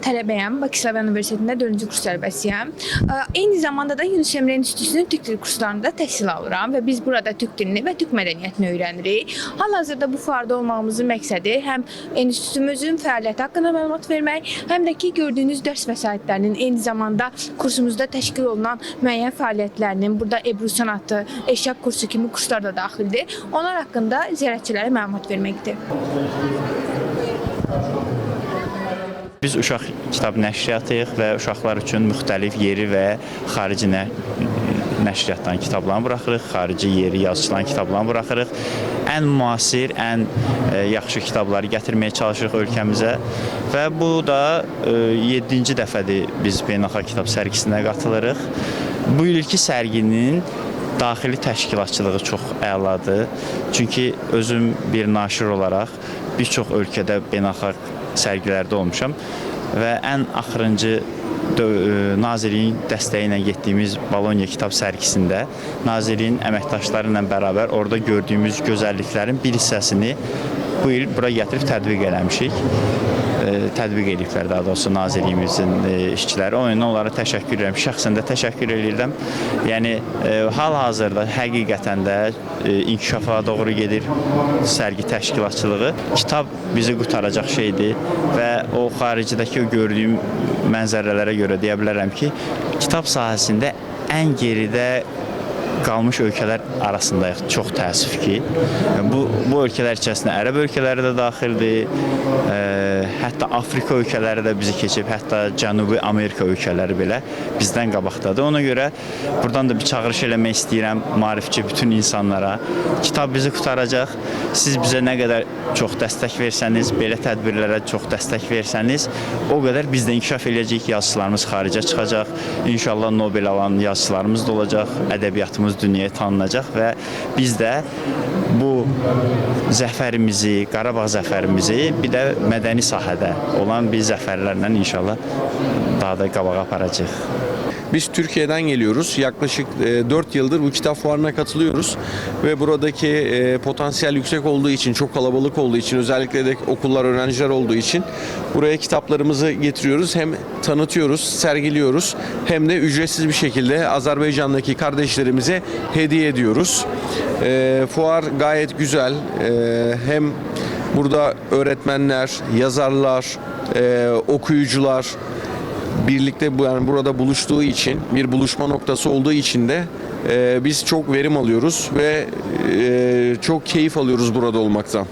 Tələbəyəm, Bakı Slaviya Universitetində 4-cü kurs tələbəsiyəm. Eyni zamanda da Yunus Emre İnstitutunun Türk dili kurslarında təhsil alıram və biz burada Türk dilini və Türk mədəniyyətini öyrənirik. Hal-hazırda bu fuarda olmağımızın məqsədi həm institutumuzun fəaliyyəti haqqında məlumat vermək, həm də ki, gördüyünüz dərs vəsaitlərinin eyni zamanda kursumuzda təşkil olunan müəyyən fəaliyyətlərinin, burada Ebru sənatı, eşya kursu kimi kurslar da daxildir. Onlar haqqında ziyarətçilərə məlumat verməkdir. Biz uşaq kitab nəşriyyatıyıq və uşaqlar üçün müxtəlif yeri və xarici nəşriyyatdan kitablarını buraxırıq, xarici yeri yazıçılan kitablarını buraxırıq. Ən müasir, ən yaxşı kitabları gətirməyə çalışırıq ölkəmizə və bu da 7-ci dəfədir biz beynəlxalq kitab sərgisinə qatılırıq. Bu ilki sərginin daxili təşkilatçılığı çox əladır. Çünki özüm bir naşir olaraq bir çox ölkədə beynəlxalq sərgilərdə olmuşam və ən axırıncı Nazirliyin dəstəyi ilə getdiyimiz Bologna kitab sərgisində Nazirliyin əməkdaşları ilə bərabər orada gördüyümüz gözəlliklərin bir hissəsini bu il bura gətirib tətbiq eləmişik. Tətbiq ediblər daha doğrusu Nazirliyimizin işçiləri. O yüzden onlara təşəkkür edirəm. Şəxsən də təşəkkür edirəm. Yəni hal-hazırda həqiqətən də inkişafa doğru gedir sərgi təşkilatçılığı. Kitab bizi qurtaracaq şeydir və o xaricdəki gördüyüm mənzərələrə görə deyə bilərəm ki, kitab sahəsində ən geridə qalmış ölkələr arasındayıq. Çox təəssüf ki, bu ölkələr içərisində ərəb ölkələri də daxildir, hətta Afrika ölkələri də bizi keçib, hətta Cənubi Amerika ölkələri belə bizdən qabaqdadır. Ona görə buradan da bir çağırış eləmək istəyirəm maarifçi bütün insanlara. Kitab bizi qurtaracaq. Siz bizə nə qədər çox dəstək versəniz, belə tədbirlərə çox dəstək versəniz, o qədər biz də inkişaf eləyəcəyik, yazıçılarımız xaricə çıxacaq. İnşallah Nobel alan yazıçılarımız da olacaq, ədəbiyyatımız dünyaya tanınacaq və biz də bu zəfərimizi, Qarabağ zəfərimizi bir də mədəni sahədə olan bir zəfərlərlə inşallah daha da qabağa aparacaq. Biz Türkiye'den geliyoruz. Yaklaşık 4 yıldır bu kitap fuarına katılıyoruz. Ve buradaki potansiyel yüksek olduğu için, çok kalabalık olduğu için, özellikle de okullar, öğrenciler olduğu için buraya kitaplarımızı getiriyoruz. Hem tanıtıyoruz, sergiliyoruz hem de ücretsiz bir şekilde Azerbaycan'daki kardeşlerimize hediye ediyoruz. Fuar gayet güzel. Hem burada öğretmenler, yazarlar, okuyucular birlikte yani burada buluştuğu için, bir buluşma noktası olduğu için de biz çok verim alıyoruz ve çok keyif alıyoruz burada olmaktan.